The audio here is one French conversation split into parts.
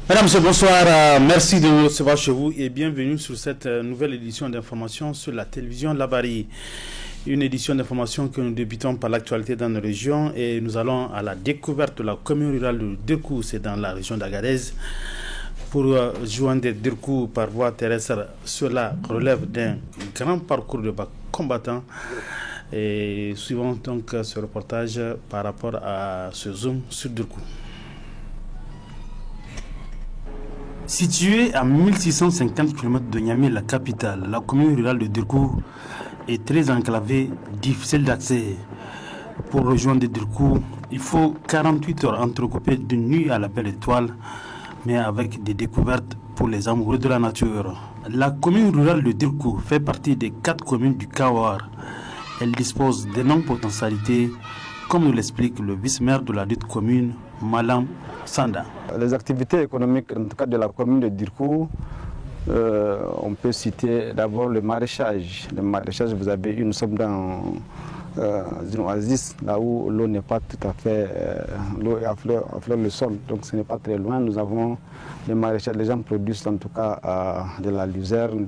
Mesdames, Messieurs, bonsoir. Merci de nous recevoir chez vous et bienvenue sur cette nouvelle édition d'information sur la télévision Labari. Une édition d'information que nous débutons par l'actualité dans nos régions et nous allons à la découverte de la commune rurale de Dirkou, c'est dans la région d'Agadez. Pour joindre Dirkou par voie terrestre, cela relève d'un grand parcours de combattants. Et suivons donc ce reportage par rapport à ce zoom sur Dirkou. Située à 1650 km de Niamey, la capitale, la commune rurale de Dirkou est très enclavée, difficile d'accès. Pour rejoindre Dirkou, il faut 48 heures entrecoupées de nuit à la belle étoile, mais avec des découvertes pour les amoureux de la nature. La commune rurale de Dirkou fait partie des 4 communes du Kawar. Elle dispose d'énormes potentialités, comme nous l'explique le vice-maire de la dite commune, Malam Sanda. Les activités économiques, en tout cas de la commune de Dirkou, on peut citer d'abord le maraîchage. Le maraîchage, vous avez vu, nous sommes dans une oasis, là où l'eau n'est pas tout à fait, l'eau affleure le sol, donc ce n'est pas très loin. Nous avons le maraîchage, les gens produisent en tout cas de la luzerne,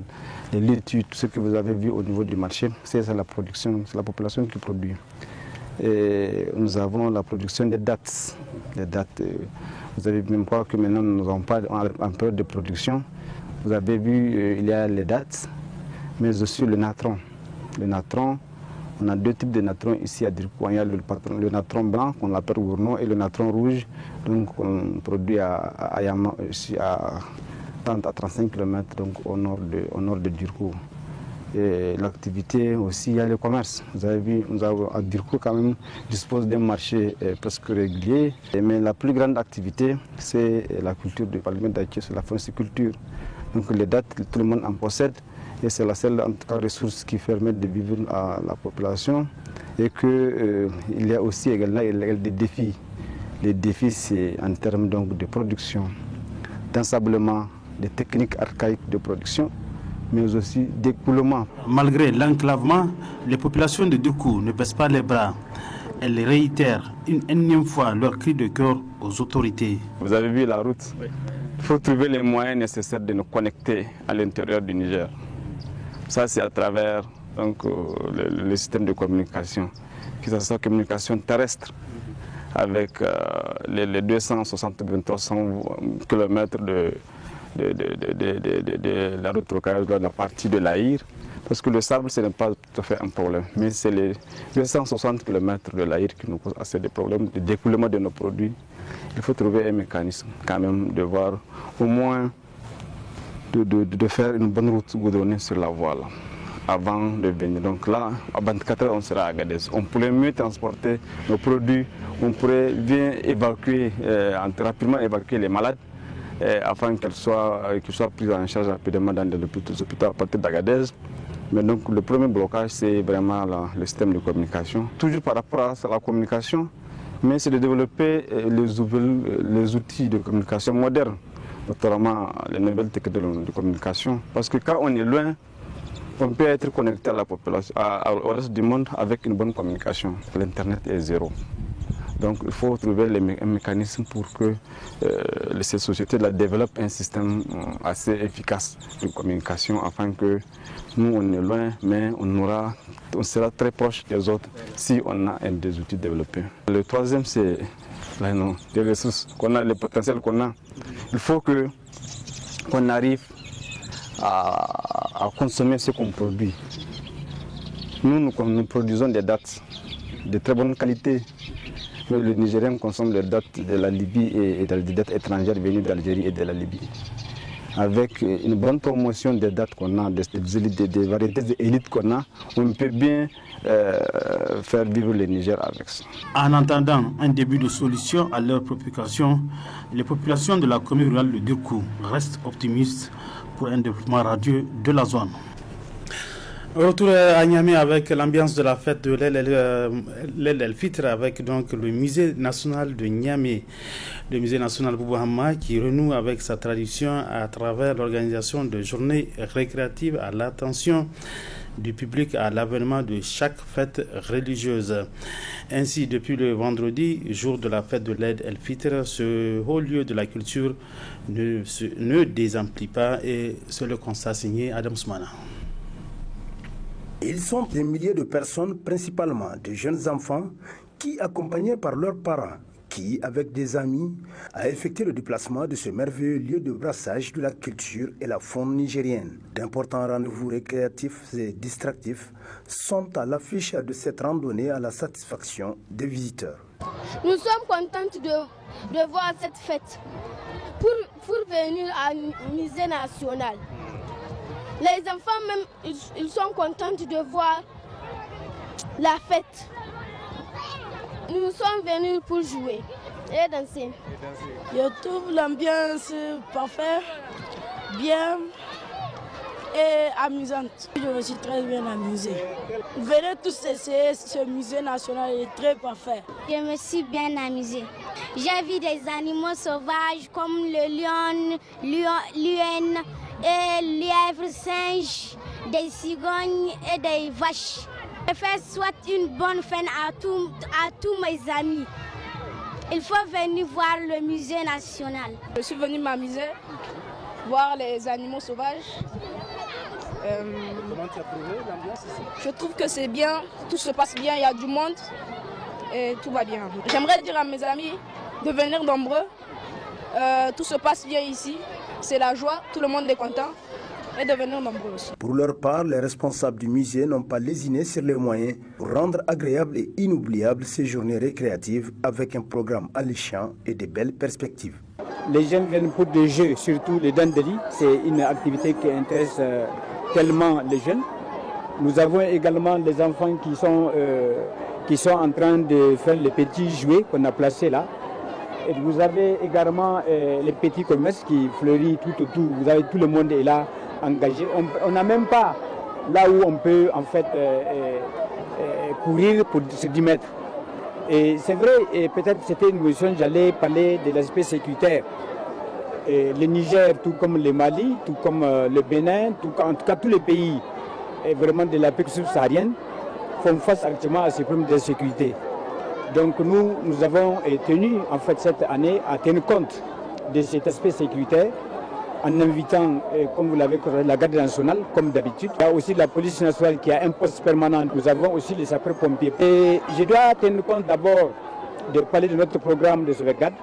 des laitues, tout ce que vous avez vu au niveau du marché, c'est la production, c'est la population qui produit. Et nous avons la production des dattes. Les dattes, vous avez vu même pas que maintenant nous n'avons pas en période de production. Vous avez vu, il y a les dattes, mais aussi le natron. Le natron, on a 2 types de natron ici à Dirkou. Il y a le natron blanc qu'on appelle gournou et le natron rouge, donc on produit à Yama, ici à 30 à 35 km donc au nord de Dirkou. Et l'activité aussi, il y a le commerce. Vous avez vu, nous avons à Dirkou quand même dispose d'un marché presque régulier. Mais la plus grande activité, c'est la culture du Parlement d'Aïké, c'est la fonciculture. Donc les dates, tout le monde en possède. Et c'est la seule en tout cas, ressource qui permet de vivre à la population. Et qu'il y a aussi également des défis. Les défis, c'est en termes donc, de production, d'ensablement, des techniques archaïques de production, mais aussi d'écoulement. Malgré l'enclavement, les populations de Dirkou ne baissent pas les bras. Elles réitèrent une énième fois leur cri de cœur aux autorités. Vous avez vu la route? Oui. Il faut trouver les moyens nécessaires de nous connecter à l'intérieur du Niger. Ça, c'est à travers donc, le système de communication, que ce soit communication terrestre, avec les 260-300 km de la route rocade de la partie de l'Aïr, parce que le sable, ce n'est pas tout à fait un problème, mais c'est les 260 km de l'Aïr qui nous posent assez de problèmes de découlement de nos produits. Il faut trouver un mécanisme quand même de voir au moins de faire une bonne route goudronnée sur la voie là, avant de venir. Donc là, à 24 heures, on sera à Agadez. On pourrait mieux transporter nos produits, on pourrait bien évacuer, rapidement évacuer les malades, afin qu'ils soient pris en charge rapidement dans les hôpitaux à partir d'Agadez. Mais donc le premier blocage, c'est vraiment le système de communication. Toujours par rapport à la communication, mais c'est de développer les outils de communication modernes, notamment les nouvelles technologies de communication. Parce que quand on est loin, on peut être connecté à la population, au reste du monde avec une bonne communication. L'Internet est zéro. Donc il faut trouver un mécanisme pour que ces sociétés développent un système assez efficace de communication afin que nous on est loin mais on sera très proche des autres si on a des outils développés. Le troisième c'est les ressources qu'on a, le potentiel qu'on a. Il faut qu'on arrive à consommer ce qu'on produit. Nous produisons des dattes de très bonne qualité. Le Nigérien consomme les dattes de la Libye et des dattes étrangères venues d'Algérie et de la Libye. Avec une bonne promotion des dattes qu'on a, des variétés d'élites qu'on a, on peut bien faire vivre le Niger avec ça. En attendant un début de solution à leur préoccupation, les populations de la commune rurale de Dirkou restent optimistes pour un développement radieux de la zone. Retour à Niamey avec l'ambiance de la fête de l'Eid el-Fitr avec donc le musée national de Niamey, le musée national Boubou Hamma qui renoue avec sa tradition à travers l'organisation de journées récréatives à l'attention du public à l'avènement de chaque fête religieuse. Ainsi, depuis le vendredi, jour de la fête de l'Aïd el-Fitr, ce haut lieu de la culture ne désemplit pas, et c'est le constat signé Adam Soumana. Ils sont des milliers de personnes, principalement de jeunes enfants, qui, accompagnés par leurs parents, qui, avec des amis, a effectué le déplacement de ce merveilleux lieu de brassage de la culture et la faune nigérienne. D'importants rendez-vous récréatifs et distractifs sont à l'affiche de cette randonnée à la satisfaction des visiteurs. Nous sommes contents de voir cette fête pour venir au musée national. Les enfants même, ils sont contents de voir la fête. Nous sommes venus pour jouer et danser. Je trouve l'ambiance parfaite, bien et amusante. Je me suis très bien amusée. Venez tous essayer, ce musée national est très parfait. Je me suis bien amusée. J'ai vu des animaux sauvages comme le lion, l'hyène et lièvre, singe, des cigognes et des vaches. Je fais soit une bonne fête à tous mes amis. Il faut venir voir le musée national. Je suis venue m'amuser, voir les animaux sauvages. Comment tu as trouvé l'ambiance ici? Je trouve que c'est bien, tout se passe bien, il y a du monde et tout va bien. J'aimerais dire à mes amis de venir nombreux. Tout se passe bien ici, c'est la joie, tout le monde est content. Et de venir nombreux aussi. Pour leur part, les responsables du musée n'ont pas lésiné sur les moyens pour rendre agréable et inoubliable ces journées récréatives avec un programme alléchant et de belles perspectives. Les jeunes viennent pour des jeux, surtout les dandeli. C'est une activité qui intéresse tellement les jeunes. Nous avons également des enfants qui sont en train de faire les petits jouets qu'on a placés là. Et vous avez également les petits commerces qui fleurissent tout autour. Vous avez tout le monde est là engagé. On n'a même pas là où on peut en fait courir pour se 10 mètres. Et c'est vrai, et peut-être c'était une question, j'allais parler de l'aspect sécuritaire. Et le Niger, tout comme le Mali, tout comme le Bénin, en tout cas tous les pays vraiment de l'Afrique subsaharienne font face actuellement à ces problèmes de sécurité. Donc nous avons tenu en fait cette année à tenir compte de cet aspect sécuritaire en invitant, comme vous l'avez dit, la garde nationale, comme d'habitude. Il y a aussi la police nationale qui a un poste permanent. Nous avons aussi les sapeurs-pompiers. Et je dois tenir compte d'abord de parler de notre programme de sauvegarde,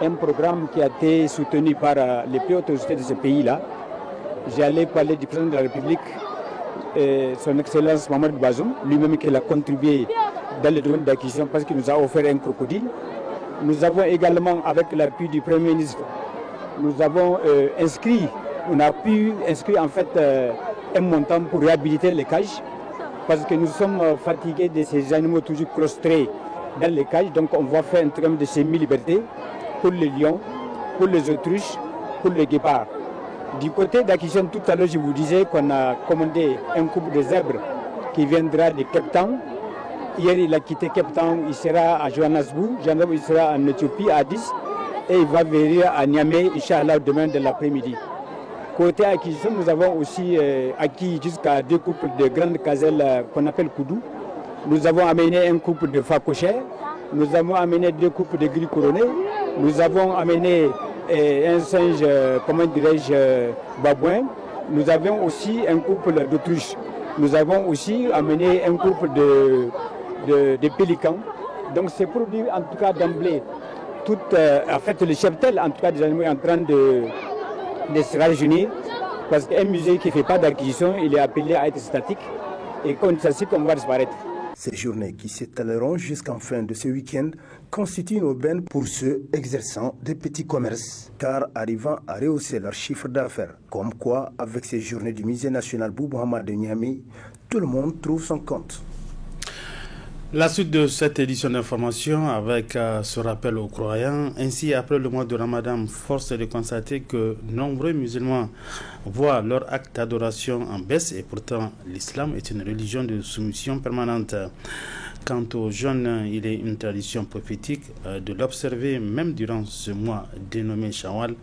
un programme qui a été soutenu par les plus hautes autorités de ce pays-là. J'allais parler du président de la République, son Excellence Mamadou Bazoum, lui-même qui a contribué dans le domaine d'acquisition parce qu'il nous a offert un crocodile. Nous avons également, avec l'appui du Premier ministre, nous avons on a pu inscrire en fait un montant pour réhabiliter les cages parce que nous sommes fatigués de ces animaux toujours claustrés dans les cages. Donc on va faire un programme de semi-liberté pour les lions, pour les autruches, pour les guépards. Du côté d'acquisition, tout à l'heure je vous disais qu'on a commandé un couple de zèbres qui viendra de Cape Town. Hier il a quitté Cape Town, il sera à Johannesburg, il sera en Éthiopie à Addis. Et il va venir à Niamey, Inch'Allah, demain de l'après-midi. Côté acquisition, nous avons aussi acquis jusqu'à 2 couples de grandes gazelles qu'on appelle Koudou. Nous avons amené un couple de facochères. Nous avons amené 2 couples de gris couronnés. Nous avons amené un singe, comment dirais-je, babouin. Nous avons aussi un couple d'autruches. Nous avons aussi amené un couple de pélicans. Donc c'est pour dire en tout cas d'emblée, en fait, le cheptel en tout cas des animaux est en train de se rajeunir parce qu'un musée qui ne fait pas d'acquisition, il est appelé à être statique et quand ça c'est qu'on va disparaître. Ces journées qui s'étaleront jusqu'en fin de ce week-end constituent une aubaine pour ceux exerçant des petits commerces, car arrivant à rehausser leur chiffre d'affaires. Comme quoi, avec ces journées du musée national Boubou Hamad de Niamey, tout le monde trouve son compte. La suite de cette édition d'information avec ce rappel aux croyants. Ainsi, après le mois de Ramadan, force est de constater que nombreux musulmans voient leur acte d'adoration en baisse et pourtant l'islam est une religion de soumission permanente. Quant aux jeunes, il est une tradition prophétique de l'observer même durant ce mois dénommé Shawwal.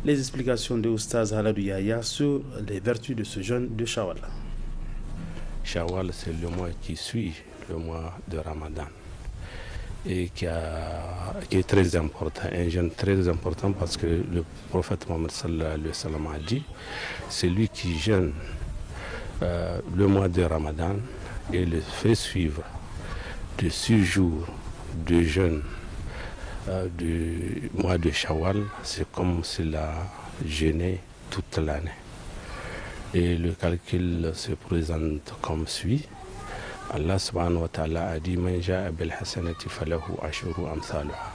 Les explications de Oustaz Haladou Yahya sur les vertus de ce jeûne de Shawwal. Shawwal, c'est le mois qui suit le mois de Ramadan et qui est très important, un jeûne très important parce que le prophète Mohammed sallallahu alayhi wa sallam a dit, c'est lui qui jeûne le mois de Ramadan et le fait suivre de 6 jours de jeûne du mois de Shawwal, c'est comme s'il a jeûné toute l'année. Et le calcul se présente comme suit. Allah subhanahu wa ta'ala a dit Man ja'a bil hasanati falahu ashru amsaluha.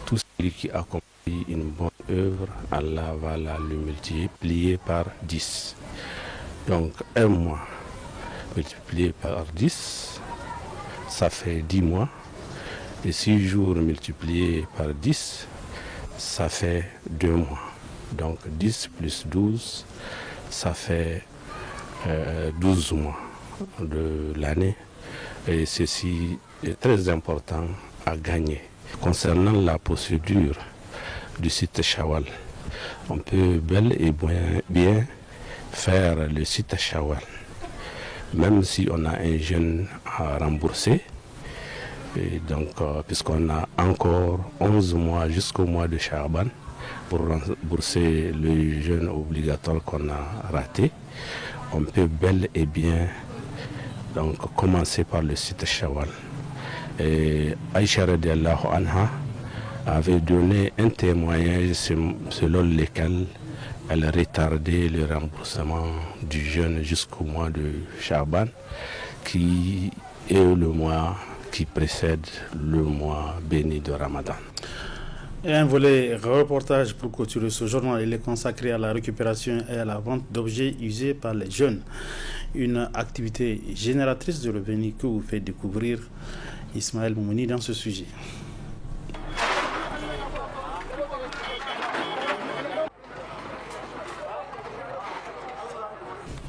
Tout celui qui accomplit une bonne œuvre, Allah va la lui multiplier par 10. Donc un mois multiplié par 10, ça fait 10 mois. Et 6 jours multipliés par 10, ça fait 2 mois. Donc 10 plus 12, ça fait 12 mois de l'année. Et ceci est très important à gagner. Concernant la procédure du site Shawwal, on peut bel et bien faire le site Shawwal, même si on a un jeûne à rembourser. Et donc, puisqu'on a encore 11 mois jusqu'au mois de Sha'ban pour rembourser le jeûne obligatoire qu'on a raté, on peut bel et bien donc, commencer par le site Shawwal. Et Aïcha radiallahu anha avait donné un témoignage selon lequel elle retardait le remboursement du jeûne jusqu'au mois de Sha'ban, qui est le mois qui précède le mois béni de Ramadan. Et un volet reportage pour clôturer ce journal, il est consacré à la récupération et à la vente d'objets usés par les jeunes. Une activité génératrice de revenus que vous fait découvrir Ismaël Moumouni dans ce sujet.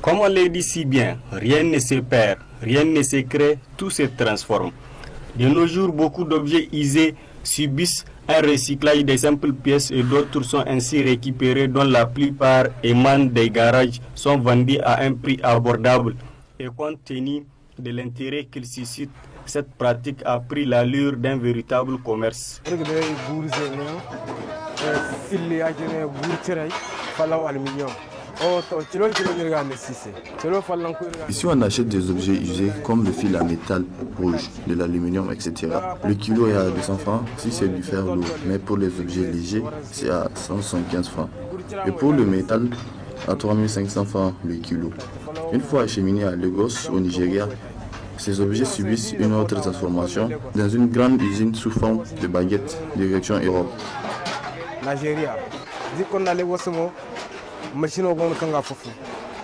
Comme on le dit si bien, rien ne se perd, rien ne se crée, tout se transforme. De nos jours, beaucoup d'objets usés subissent un recyclage des simples pièces et d'autres sont ainsi récupérés, dont la plupart émanent des garages, sont vendus à un prix abordable. Et compte tenu de l'intérêt qu'il suscite, cette pratique a pris l'allure d'un véritable commerce. Ici on achète des objets usés comme le fil à métal rouge, de l'aluminium, etc. Le kilo est à 200 francs si c'est du fer lourd, mais pour les objets légers, c'est à 175 francs. Et pour le métal, à 3500 francs le kilo. Une fois acheminés à Lagos, au Nigeria, ces objets subissent une autre transformation dans une grande usine sous forme de baguettes direction Europe. Nigeria. Machine au kanga fofu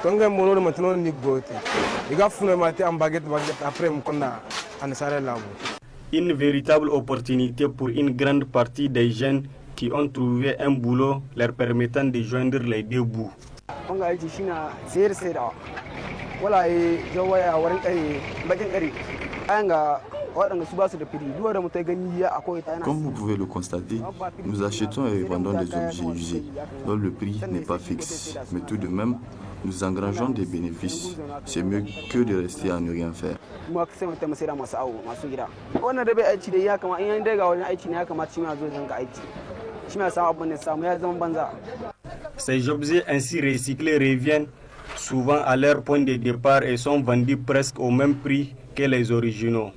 tonga mono de maintenant ni gote iga fune mate en baguette après mkonda anesare lawo. Une véritable opportunité pour une grande partie des jeunes qui ont trouvé un boulot leur permettant de joindre les deux bouts. Onga aiki shina sayar sayar wala jawaya warin kare bakin kare anga. Comme vous pouvez le constater, nous achetons et vendons des objets usés, dont le prix n'est pas fixe. Mais tout de même, nous engrangeons des bénéfices. C'est mieux que de rester à ne rien faire. Ces objets ainsi recyclés reviennent souvent à leur point de départ et sont vendus presque au même prix que les originaux.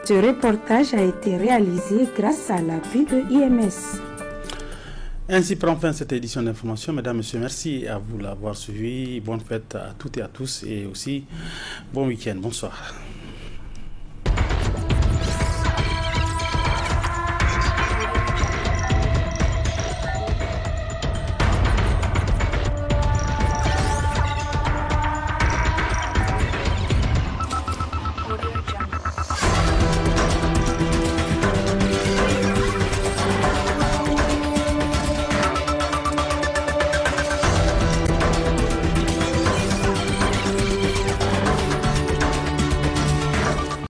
Ce reportage a été réalisé grâce à l'appui de IMS. Ainsi prend fin cette édition d'information. Mesdames, Messieurs, merci à vous d'avoir suivi. Bonne fête à toutes et à tous et aussi bon week-end. Bonsoir.